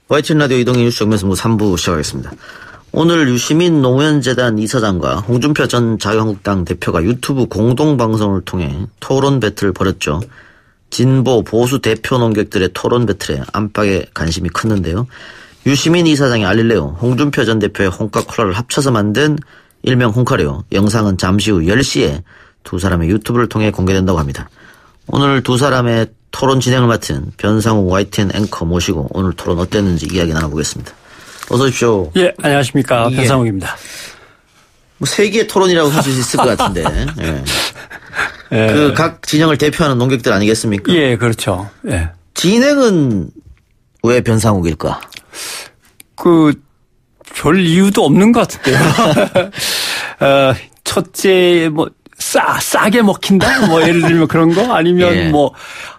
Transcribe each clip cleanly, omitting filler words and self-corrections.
YTN 라디오 이동희 뉴스 정면승부 3부 시작하겠습니다. 오늘 유시민 노무현재단 이사장과 홍준표 전 자유한국당 대표가 유튜브 공동방송을 통해 토론 배틀을 벌였죠. 진보 보수 대표 논객들의 토론 배틀에 안팎의 관심이 컸는데요. 유시민 이사장이 알릴레오, 홍준표 전 대표의 홍카콜라를 합쳐서 만든 일명 홍카레오 영상은 잠시 후 10시에 두 사람의 유튜브를 통해 공개된다고 합니다. 오늘 두 사람의 토론 진행을 맡은 변상욱 YTN 앵커 모시고 오늘 토론 어땠는지 이야기 나눠보겠습니다. 어서 오십시오. 예, 안녕하십니까. 예. 변상욱입니다. 뭐 세계의 토론이라고 할 수 있을 것 같은데. 예. 예. 그 각 진영을 대표하는 논객들 아니겠습니까? 예, 그렇죠. 예. 진행은 왜 변상욱일까? 별 이유도 없는 것 같은데요. 첫째, 싸게 먹힌다? 예를 들면 그런 거? 아니면 예.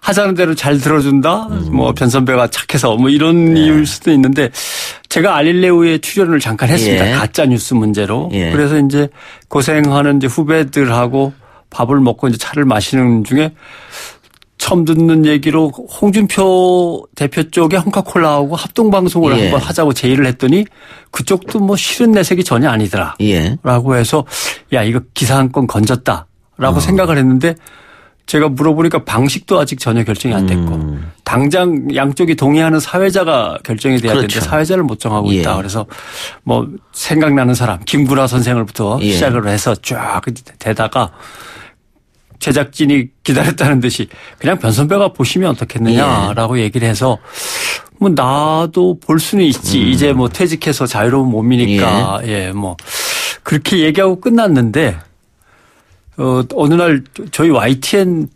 하자는 대로 잘 들어준다? 변 선배가 착해서 이런 이유일 수도 있는데 제가 알릴레오에 출연을 잠깐 했습니다. 예. 가짜뉴스 문제로. 예. 그래서 이제 고생하는 이제 후배들하고 밥을 먹고 이제 차를 마시는 중에 처음 듣는 얘기로 홍준표 대표 쪽에 홍카콜라하고 합동방송을 예. 한번 하자고 제의를 했더니 그쪽도 싫은 내색이 전혀 아니더라. 예. 라고 해서 야, 이거 기사 한 건 건졌다라고 생각을 했는데 제가 물어보니까 방식도 아직 전혀 결정이 안 됐고 당장 양쪽이 동의하는 사회자가 결정이 돼야 그렇죠. 되는데 사회자를 못 정하고 예. 있다. 그래서 생각나는 사람 김구라 선생을부터 예. 시작을 해서 쫙 되다가 제작진이 기다렸다는 듯이 그냥 변 선배가 보시면 어떻겠느냐라고 얘기를 해서 나도 볼 수는 있지. 이제 퇴직해서 자유로운 몸이니까 그렇게 얘기하고 끝났는데 어느 날 저희 YTN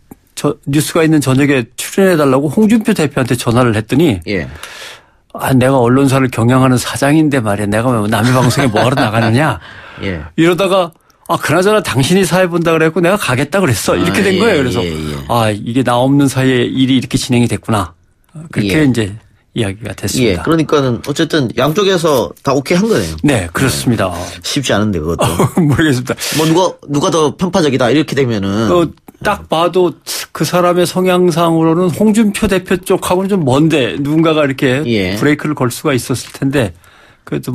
뉴스가 있는 저녁에 출연해달라고 홍준표 대표한테 전화를 했더니 예. 내가 언론사를 경영하는 사장인데 말이야. 내가 남의 방송에 뭐하러 나가느냐. 예. 이러다가 그나저나 당신이 사회 본다 그랬고 내가 가겠다 그랬어. 이렇게 된 거예요. 그래서 이게 나 없는 사이에 일이 이렇게 진행이 됐구나. 그렇게 이제 이야기가 됐습니다. 예. 그러니까는 어쨌든 양쪽에서 다 오케이 한 거네요. 네, 그렇습니다. 쉽지 않은데 그것도. 모르겠습니다. 누가 더 편파적이다 이렇게 되면은 딱 봐도 그 사람의 성향상으로는 홍준표 대표 쪽하고는 좀 먼데 누군가가 이렇게 예. 브레이크를 걸 수가 있었을 텐데 그래도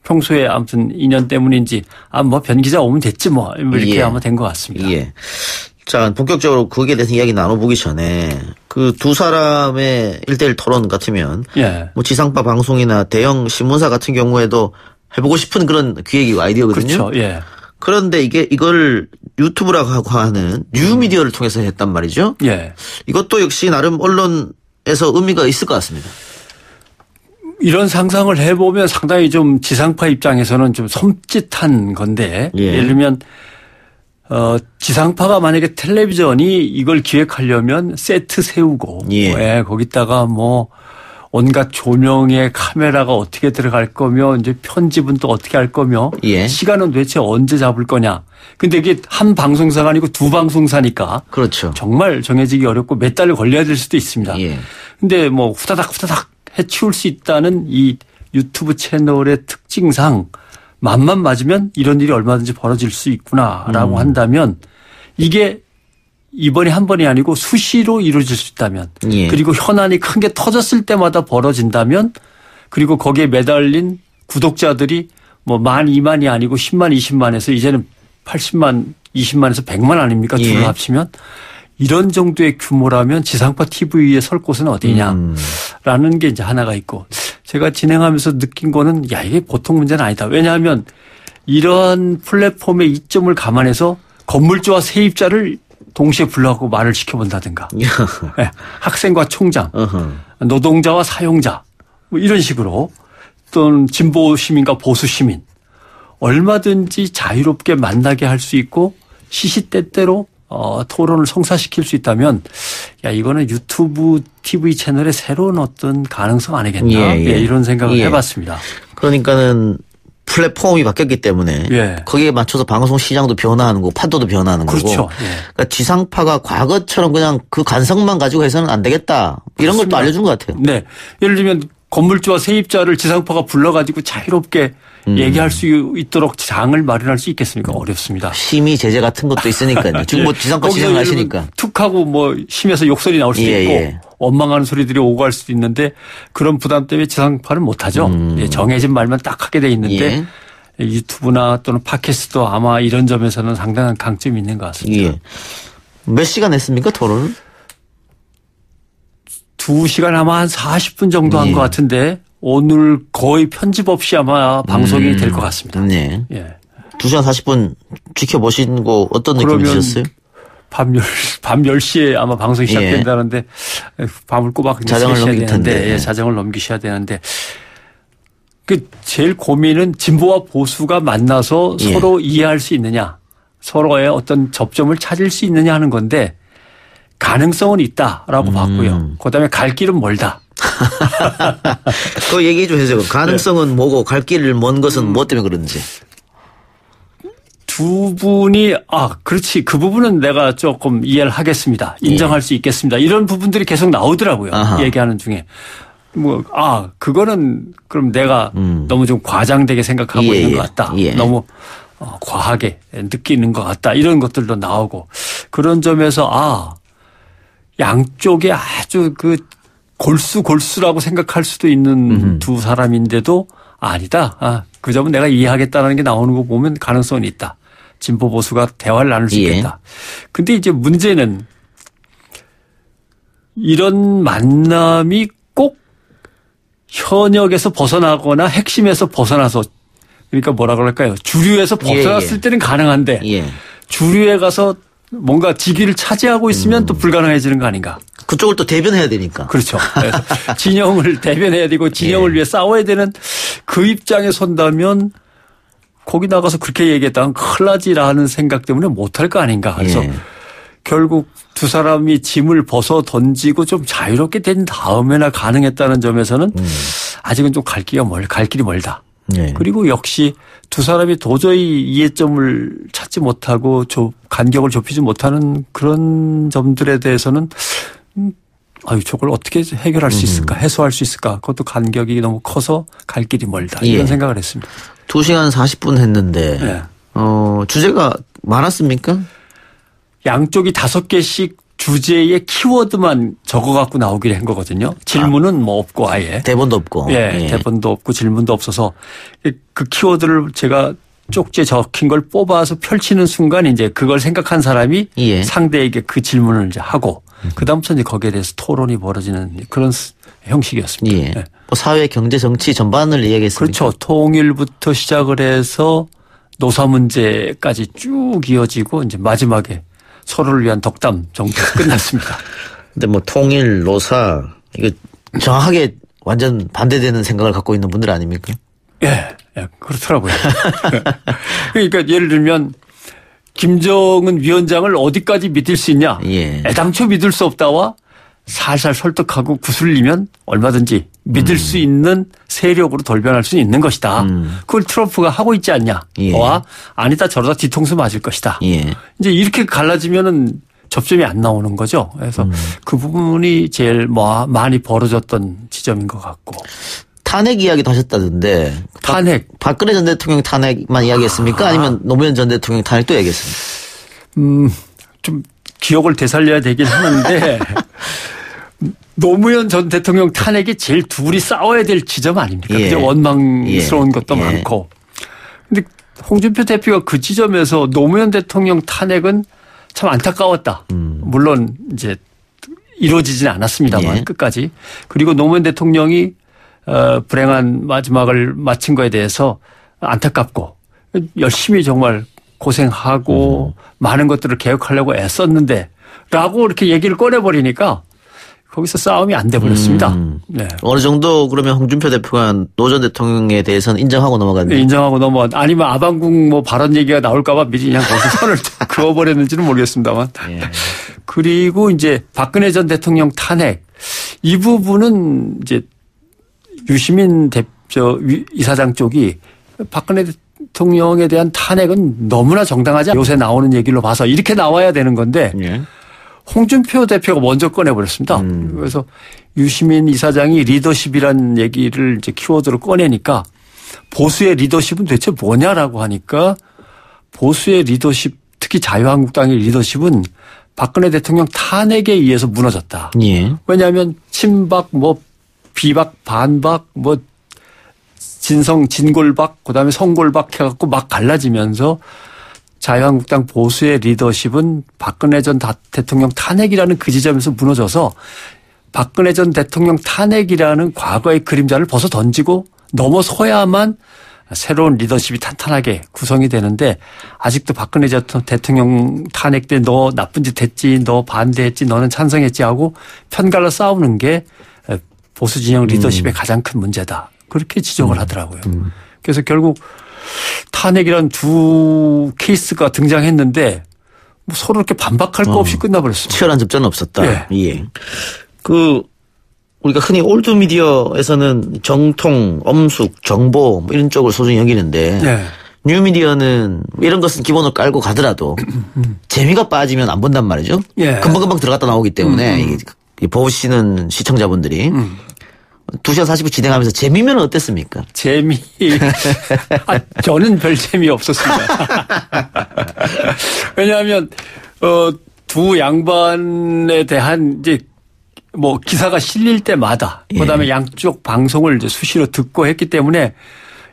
평소에 아무튼 인연 때문인지 변 기자 오면 됐지 이렇게 예. 아마 된 것 같습니다. 예. 자, 본격적으로 거기에 대해서 이야기 나눠보기 전에 그 두 사람의 1대1 토론 같으면 예. 지상파 방송이나 대형 신문사 같은 경우에도 해보고 싶은 그런 기획이고 아이디어거든요. 그렇죠. 예. 그런데 이걸 유튜브라고 하는 뉴미디어를 통해서 했단 말이죠. 예. 이것도 역시 나름 언론에서 의미가 있을 것 같습니다. 이런 상상을 해보면 상당히 좀 지상파 입장에서는 좀 섬찟한 건데 예. 예를 들면 지상파가 만약에 텔레비전이 이걸 기획하려면 세트 세우고 예. 거기다가 온갖 조명에 카메라가 어떻게 들어갈 거며 이제 편집은 또 어떻게 할 거며 예. 시간은 시간은 도대체 언제 잡을 거냐. 근데 이게 한 방송사가 아니고 두 방송사니까 그렇죠. 정말 정해지기 어렵고 몇 달을 걸려야 될 수도 있습니다. 예. 근데 후다닥 해치울 수 있다는 이 유튜브 채널의 특징상 맘만 맞으면 이런 일이 얼마든지 벌어질 수 있구나라고 한다면 이게 이번에 한 번이 아니고 수시로 이루어질 수 있다면 예. 그리고 현안이 큰 게 터졌을 때마다 벌어진다면 그리고 거기에 매달린 구독자들이 1만, 2만이 아니고 10만, 20만에서 이제는 80만, 20만에서 100만 아닙니까? 둘을 예. 합치면 이런 정도의 규모라면 지상파 TV에 설 곳은 어디냐라는 게 이제 하나가 있고 제가 진행하면서 느낀 거는 이게 보통 문제는 아니다. 왜냐하면 이러한 플랫폼의 이점을 감안해서 건물주와 세입자를 동시에 불러갖고 말을 시켜본다든가 네. 학생과 총장, 노동자와 사용자 이런 식으로 또는 진보 시민과 보수 시민 얼마든지 자유롭게 만나게 할 수 있고 시시때때로 토론을 성사시킬 수 있다면 이거는 유튜브 TV 채널의 새로운 어떤 가능성 아니겠나 이런 생각을 해봤습니다. 그러니까는 플랫폼이 바뀌었기 때문에 거기에 맞춰서 방송 시장도 변화하는 거고 판도도 변화하는 그렇죠. 거고 그러니까 지상파가 과거처럼 그냥 그 관성만 가지고 해서는 안 되겠다 이런 걸 또 알려준 것 같아요. 네. 예를 들면 건물주와 세입자를 지상파가 불러가지고 자유롭게 얘기할 수 있도록 장을 마련할 수 있겠습니까? 어렵습니다. 심의 제재 같은 것도 있으니까요. 지금 뭐 지상파 시장을 하시니까. 툭 하고 뭐 심해서 욕설이 나올 수도 있고 원망하는 소리들이 오고 갈 수도 있는데 그런 부담 때문에 지상파는 못하죠. 정해진 말만 딱 하게 돼 있는데 유튜브나 또는 팟캐스트도 아마 이런 점에서는 상당한 강점이 있는 것 같습니다. 몇 시간 했습니까, 토론을? 2시간 아마 한 40분 정도 한 것 같은데 오늘 거의 편집 없이 아마 방송이 될 것 같습니다. 네. 2시간 40분 지켜보신 거 어떤 느낌이 드셨어요? 밤 10시에 아마 방송이 시작된다는데 밤을 꼬박 자정을 넘길 텐데. 자정을 넘기셔야 되는데 그 제일 고민은 진보와 보수가 만나서 서로 이해할 수 있느냐, 서로의 어떤 접점을 찾을 수 있느냐 하는 건데 가능성은 있다라고 봤고요. 그다음에 갈 길은 멀다. 그 얘기 좀 해주세요. 가능성은 뭐고 갈 길을 먼 것은 뭐 때문에 그런지. 두 분이 그렇지, 그 부분은 내가 조금 이해를 하겠습니다. 인정할 수 있겠습니다. 이런 부분들이 계속 나오더라고요. 얘기하는 중에. 그거는 그럼 내가 너무 좀 과장되게 생각하고 있는 것 같다. 너무 과하게 느끼는 것 같다. 이런 것들도 나오고 그런 점에서 양쪽에 아주 그 골수라고 생각할 수도 있는 두 사람인데도 아니다. 그 점은 내가 이해하겠다는 게 나오는 거 보면 가능성은 있다. 진보 보수가 대화를 나눌 수 있겠다. 근데 이제 문제는 이런 만남이 꼭 현역에서 벗어나거나 핵심에서 벗어나서 그러니까 뭐라 그럴까요? 주류에서 벗어났을 때는 가능한데 주류에 가서 뭔가 직위를 차지하고 있으면 또 불가능해지는 거 아닌가. 그쪽을 또 대변해야 되니까. 그렇죠. 그래서 진영을 대변해야 되고 진영을 위해 싸워야 되는 그 입장에 선다면 거기 나가서 그렇게 얘기했다면 큰일 나지라는 생각 때문에 못할 거 아닌가. 그래서 결국 두 사람이 짐을 벗어 던지고 좀 자유롭게 된 다음에나 가능했다는 점에서는 아직은 좀 갈 길이 멀다. 그리고 역시 두 사람이 도저히 이해점을 찾지 못하고 간격을 좁히지 못하는 그런 점들에 대해서는 저걸 어떻게 해결할 수 있을까, 해소할 수 있을까, 그것도 간격이 너무 커서 갈 길이 멀다 이런 생각을 했습니다. 2시간 40분 했는데 주제가 많았습니까? 양쪽이 5개씩 주제의 키워드만 적어갖고 나오기로 한 거거든요. 질문은 뭐 없고 아예. 대본도 없고. 대본도 없고 질문도 없어서 그 키워드를 제가 쪽지에 적힌 걸 뽑아서 펼치는 순간 이제 그걸 생각한 사람이 상대에게 그 질문을 이제 하고 그다음부터 이제 거기에 대해서 토론이 벌어지는 그런 형식이었습니다. 뭐 사회, 경제, 정치 전반을 이야기했습니다. 그렇죠. 통일부터 시작을 해서 노사 문제까지 쭉 이어지고 이제 마지막에 서로를 위한 덕담 정도 끝났습니다. 근데 뭐 통일, 노사 이거 정확하게 완전 반대되는 생각을 갖고 있는 분들 아닙니까? 그렇더라고요. 그러니까 예를 들면 김정은 위원장을 어디까지 믿을 수 있냐? 애당초 믿을 수 없다와 살살 설득하고 구슬리면 얼마든지 믿을 수 있는 세력으로 돌변할 수 있는 것이다. 그걸 트럼프가 하고 있지 않냐? 와 아니다 저러다 뒤통수 맞을 것이다. 이제 이렇게 갈라지면은 접점이 안 나오는 거죠. 그래서 그 부분이 제일 많이 벌어졌던 지점인 것 같고. 탄핵 이야기도 하셨다던데. 탄핵. 박근혜 전 대통령 탄핵만 이야기했습니까? 아니면 노무현 전 대통령 탄핵도 이야기했습니까? 좀 기억을 되살려야 되긴 하는데 노무현 전 대통령 탄핵이 제일 둘이 싸워야 될 지점 아닙니까? 이제 원망스러운 것도 많고. 근데 홍준표 대표가 그 지점에서 노무현 대통령 탄핵은 참 안타까웠다. 물론 이제 이루어지지는 않았습니다만 끝까지. 그리고 노무현 대통령이 불행한 마지막을 마친 거에 대해서 안타깝고 열심히 정말 고생하고 많은 것들을 개혁하려고 애썼는데 라고 이렇게 얘기를 꺼내버리니까 거기서 싸움이 안 돼버렸습니다. 어느 정도 그러면 홍준표 대표가 노 전 대통령에 대해서는 인정하고 넘어갔네요. 인정하고 아니면 아방궁 뭐 발언 얘기가 나올까봐 미리 그냥 거기서 선을 그어버렸는지는 모르겠습니다만. 그리고 이제 박근혜 전 대통령 탄핵 이 부분은 이제 유시민 이사장 쪽이 박근혜 대통령에 대한 탄핵은 너무나 정당하지 요새 나오는 얘기로 봐서 이렇게 나와야 되는 건데 홍준표 대표가 먼저 꺼내버렸습니다. 그래서 유시민 이사장이 리더십이란 얘기를 이제 키워드로 꺼내니까 보수의 리더십은 대체 뭐냐라고 하니까 보수의 리더십, 특히 자유한국당의 리더십은 박근혜 대통령 탄핵에 의해서 무너졌다. 예. 왜냐하면 친박, 비박, 반박, 진골박, 그다음에 성골박 해갖고 막 갈라지면서 자유한국당 보수의 리더십은 박근혜 전 대통령 탄핵이라는 그 지점에서 무너져서 박근혜 전 대통령 탄핵이라는 과거의 그림자를 벗어 던지고 넘어서야만 새로운 리더십이 탄탄하게 구성이 되는데 아직도 박근혜 대통령 탄핵 때 너 나쁜 짓 했지, 너 반대했지, 너는 찬성했지 하고 편갈라 싸우는 게 보수 진영 리더십의 가장 큰 문제다. 그렇게 지적을 하더라고요. 그래서 결국 탄핵이란 두 케이스가 등장했는데 서로 이렇게 반박할 거 없이 끝나버렸습니다. 치열한 접전은 없었다. 네. 예. 우리가 흔히 올드 미디어에서는 정통, 엄숙, 정보 이런 쪽을 소중히 여기는데 네. 뉴 미디어는 이런 것은 기본으로 깔고 가더라도 재미가 빠지면 안 본단 말이죠. 예. 금방금방 들어갔다 나오기 때문에 보시는 시청자분들이 2시간 40분 진행하면서 재미면 어땠습니까? 저는 별 재미 없었습니다. 왜냐하면 두 양반에 대한 이제 기사가 실릴 때마다 그다음에 양쪽 방송을 이제 수시로 듣고 했기 때문에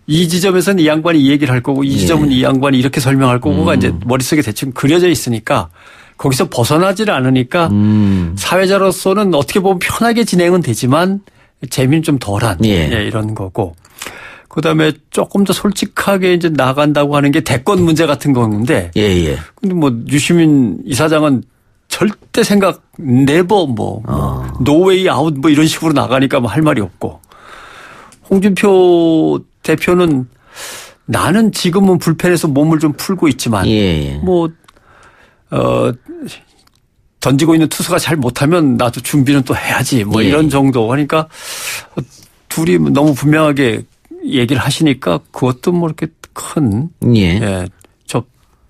이 지점에서는 이 양반이 이 얘기를 할 거고 이 지점은 이 양반이 이렇게 설명할 거고가 이제 머릿속에 대충 그려져 있으니까 거기서 벗어나지를 않으니까 사회자로서는 어떻게 보면 편하게 진행은 되지만 재미는 좀 덜한 이런 거고 그다음에 조금 더 솔직하게 이제 나간다고 하는 게 대권 문제 같은 건데 근데 유시민 이사장은 절대 생각 네버 노웨이 아웃 이런 식으로 나가니까 할 말이 없고 홍준표 대표는 나는 지금은 불펜에서 몸을 좀 풀고 있지만 던지고 있는 투수가 잘 못하면 나도 준비는 또 해야지 이런 정도 하니까 둘이 너무 분명하게 얘기를 하시니까 그것도 이렇게 큰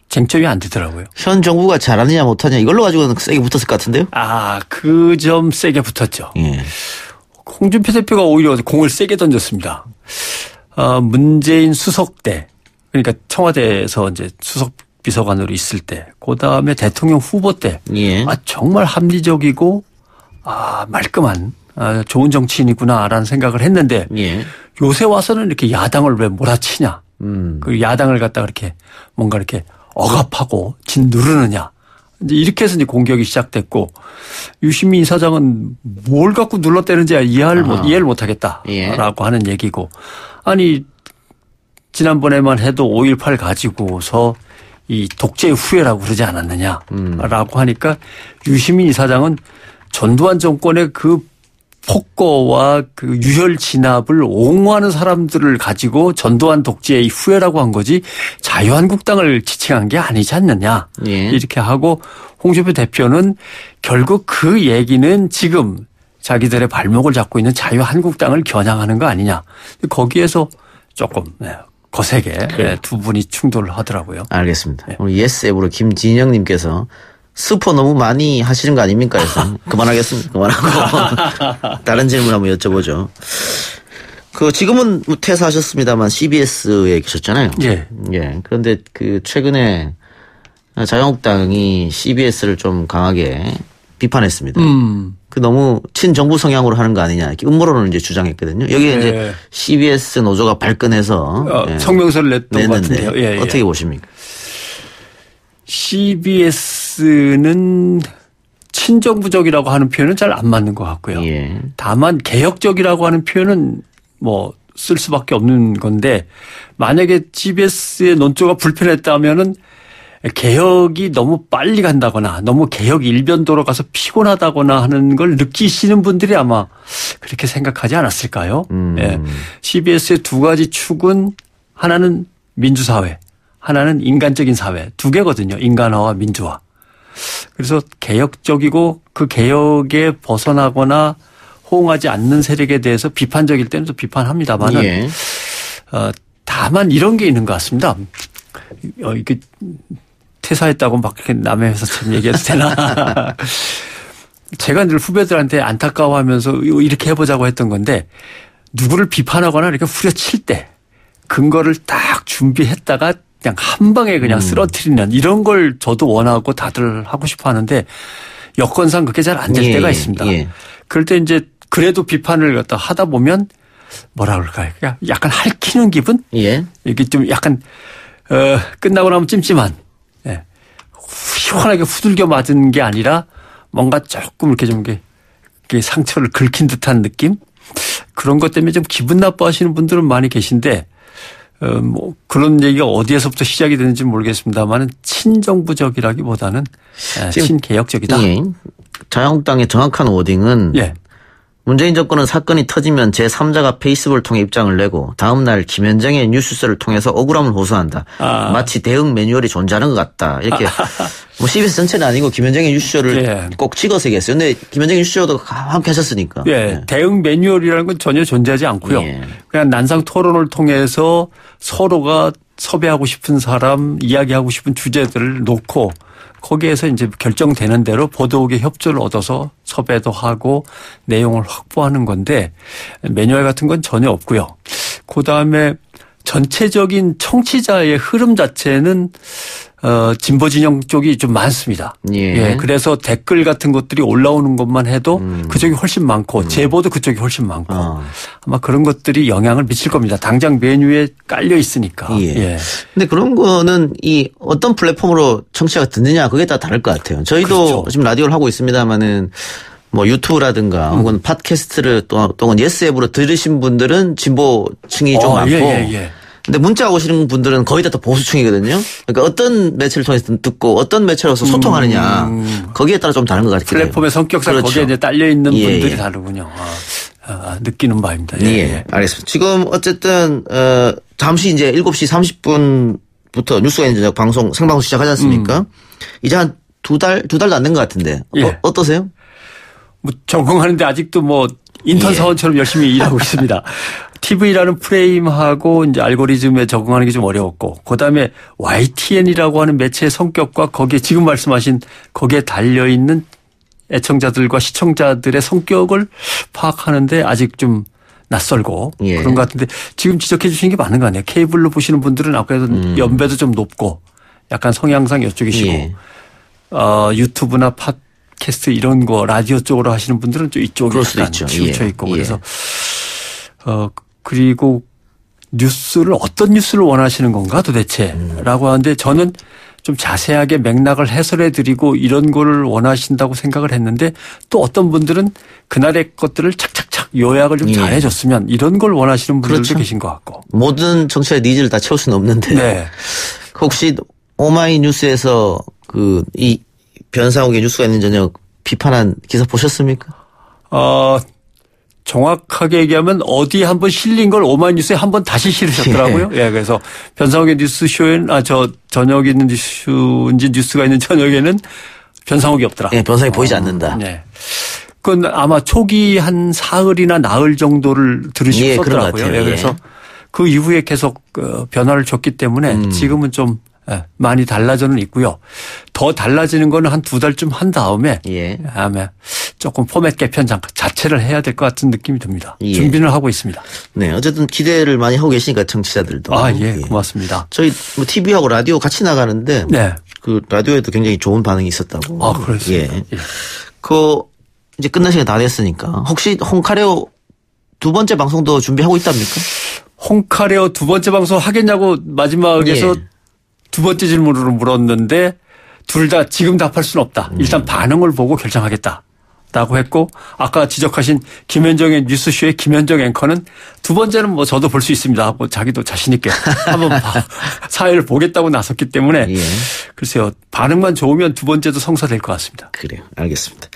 쟁점이 안 되더라고요. 현 정부가 잘하느냐 못하느냐 이걸로 가지고는 세게 붙었을 것 같은데요? 그 점 세게 붙었죠. 홍준표 대표가 오히려 공을 세게 던졌습니다. 문재인 수석 때 그러니까 청와대에서 이제 수석 비서관으로 있을 때, 그 다음에 대통령 후보 때, 정말 합리적이고, 말끔한, 좋은 정치인이구나라는 생각을 했는데, 요새 와서는 이렇게 야당을 왜 몰아치냐. 그 야당을 갖다가 이렇게 뭔가 이렇게 억압하고 짓누르느냐. 이제 이렇게 해서 이제 공격이 시작됐고, 유시민 이사장은 뭘 갖고 눌러대는지 이해를 못 하겠다라고 하는 얘기고, 아니, 지난번에만 해도 5.18 가지고서 이 독재의 후예라고 그러지 않았느냐라고 하니까 유시민 이사장은 전두환 정권의 그 폭거와 그 유혈 진압을 옹호하는 사람들을 가지고 전두환 독재의 후예라고 한 거지 자유한국당을 지칭한 게 아니지 않느냐 이렇게 하고 홍준표 대표는 결국 그 얘기는 지금 자기들의 발목을 잡고 있는 자유한국당을 겨냥하는 거 아니냐. 거기에서 조금 거세게 두 분이 충돌을 하더라고요. 알겠습니다. 우리 예스앱으로 김진영님께서 스포 너무 많이 하시는 거 아닙니까? 그래서 그만하겠습니다. 그만하고 다른 질문 한번 여쭤보죠. 지금은 퇴사하셨습니다만 CBS에 계셨잖아요. 그런데 최근에 자유한국당이 CBS를 좀 강하게 비판했습니다. 너무 친정부 성향으로 하는 거 아니냐 이렇게 음모론을 이제 주장했거든요. 여기에 이제 CBS 노조가 발끈해서 성명서를 냈던 것 같은데요. 어떻게 보십니까? CBS는 친정부적이라고 하는 표현은 잘 안 맞는 것 같고요. 다만 개혁적이라고 하는 표현은 쓸 수밖에 없는 건데 만약에 CBS의 논조가 불편했다면은 개혁이 너무 빨리 간다거나 너무 개혁 일변도로 가서 피곤하다거나 하는 걸 느끼시는 분들이 아마 그렇게 생각하지 않았을까요? CBS의 두 가지 축은 하나는 민주사회, 하나는 인간적인 사회 두 개거든요. 인간화와 민주화. 그래서 개혁적이고 그 개혁에 벗어나거나 호응하지 않는 세력에 대해서 비판적일 때는 또 비판합니다만은 다만 이런 게 있는 것 같습니다. 퇴사했다고 막 이렇게 남의 회사 참 얘기해도 되나. 제가 늘 후배들한테 안타까워하면서 이렇게 해보자고 했던 건데 누구를 비판하거나 이렇게 후려칠 때 근거를 딱 준비했다가 그냥 한 방에 그냥 쓰러뜨리는 이런 걸 저도 원하고 다들 하고 싶어 하는데 여건상 그게 잘 안 될 때가 있습니다. 그럴 때 이제 그래도 비판을 갖다 하다 보면 뭐라 그럴까요? 그냥 약간 핥히는 기분? 이게 좀 약간 끝나고 나면 찜찜한 시원하게 후들겨 맞은 게 아니라 뭔가 조금 이렇게 좀 이렇게 상처를 긁힌 듯한 느낌? 그런 것 때문에 좀 기분 나빠하시는 분들은 많이 계신데 뭐 그런 얘기가 어디에서부터 시작이 되는지 모르겠습니다만은 친정부적이라기보다는 친개혁적이다. 자유한국당의 정확한 워딩은 문재인 정권은 사건이 터지면 제3자가 페이스북을 통해 입장을 내고 다음 날 김현정의 뉴스쇼를 통해서 억울함을 호소한다. 마치 대응 매뉴얼이 존재하는 것 같다. 이렇게 뭐 CBS 전체는 아니고 김현정의 뉴스쇼를 꼭 찍어서 얘기했어요. 그런데 김현정의 뉴스쇼도 함께 하셨으니까. 대응 매뉴얼이라는 건 전혀 존재하지 않고요. 그냥 난상 토론을 통해서 서로가 섭외하고 싶은 사람, 이야기하고 싶은 주제들을 놓고 거기에서 이제 결정되는 대로 보도국의 협조를 얻어서 섭외도 하고 내용을 확보하는 건데 매뉴얼 같은 건 전혀 없고요. 그다음에 전체적인 청취자의 흐름 자체는 진보 진영 쪽이 좀 많습니다. 그래서 댓글 같은 것들이 올라오는 것만 해도 그쪽이 훨씬 많고 제보도 그쪽이 훨씬 많고 아마 그런 것들이 영향을 미칠 겁니다. 당장 메뉴에 깔려 있으니까. 근데 그런 거는 이 어떤 플랫폼으로 청취자가 듣느냐 그게 다 다를 것 같아요. 저희도 지금 라디오를 하고 있습니다만은 뭐 유튜브라든가 혹은 팟캐스트를 또는 예스 앱으로 들으신 분들은 진보층이 좀 많고 근데 문자 오시는 분들은 거의 다 또 보수층이거든요. 그러니까 어떤 매체를 통해서 듣고 어떤 매체로서 소통하느냐 거기에 따라 좀 다른 것 같아요. 플랫폼의 성격상 거기에 이제 딸려 있는 분들이 다르군요. 느끼는 바입니다. 알겠습니다. 지금 어쨌든 잠시 이제 7시 30분부터 뉴스가 이제 방송 생방송 시작하지 않습니까? 이제 한 두 달도 안 된 것 같은데 어떠세요? 뭐 적응하는데 아직도 뭐 인턴 사원처럼 열심히 일하고 있습니다. TV라는 프레임하고 이제 알고리즘에 적응하는 게 좀 어려웠고, 그 다음에 YTN이라고 하는 매체의 성격과 거기에 지금 말씀하신 거기에 달려 있는 애청자들과 시청자들의 성격을 파악하는데 아직 좀 낯설고 그런 것 같은데 지금 지적해 주신 게 많은 거 아니에요. 케이블로 보시는 분들은 아까도 연배도 좀 높고 약간 성향상 이쪽이시고 유튜브나 팟캐스트 이런 거 라디오 쪽으로 하시는 분들은 좀 이쪽에 약간 치우쳐 있고 그래서 그리고 뉴스를 어떤 뉴스를 원하시는 건가 도대체라고 하는데 저는 좀 자세하게 맥락을 해설해 드리고 이런 거를 원하신다고 생각을 했는데 또 어떤 분들은 그날의 것들을 착착착 요약을 좀 잘해 줬으면 이런 걸 원하시는 분들도 계신 것 같고. 모든 청취자의 니즈를 다 채울 수는 없는데 혹시 오마이뉴스에서 이 변상욱의 뉴스가 있는 저녁 비판한 기사 보셨습니까? 정확하게 얘기하면 어디 한번 실린 걸 오마이뉴스에 한번 다시 실으셨더라고요. 그래서 변상욱의 뉴스쇼에는 저녁에 있는 뉴스인지 뉴스가 있는 저녁에는 변상욱이 없더라. 변상욱이 보이지 않는다. 그건 아마 초기 한 사흘이나 나흘 정도를 들으시고 썼더라고요. 그래서 그 이후에 계속 변화를 줬기 때문에 지금은 좀 많이 달라져는 있고요. 더 달라지는 거는 한 2달쯤 한 다음에 아마 조금 포맷 개편 자체를 해야 될 것 같은 느낌이 듭니다. 준비는 하고 있습니다. 어쨌든 기대를 많이 하고 계시니까 청취자들도. 고맙습니다. 저희 뭐 TV하고 라디오 같이 나가는데 그 라디오에도 굉장히 좋은 반응이 있었다고. 그렇습니다. 이제 끝날 시간 다 됐으니까 혹시 홍카레오 두 번째 방송도 준비하고 있답니까? 홍카레오 두 번째 방송 하겠냐고 마지막에서 두 번째 질문으로 물었는데 둘 다 지금 답할 수는 없다. 일단 반응을 보고 결정하겠다라고 했고 아까 지적하신 김현정의 뉴스쇼의 김현정 앵커는 두 번째는 뭐 저도 볼 수 있습니다 하고 자기도 자신 있게 한번 사회를 보겠다고 나섰기 때문에 글쎄요. 반응만 좋으면 두 번째도 성사될 것 같습니다. 그래요. 알겠습니다.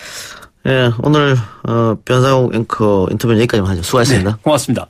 오늘 변상욱 앵커 인터뷰는 여기까지만 하죠. 수고하셨습니다. 고맙습니다.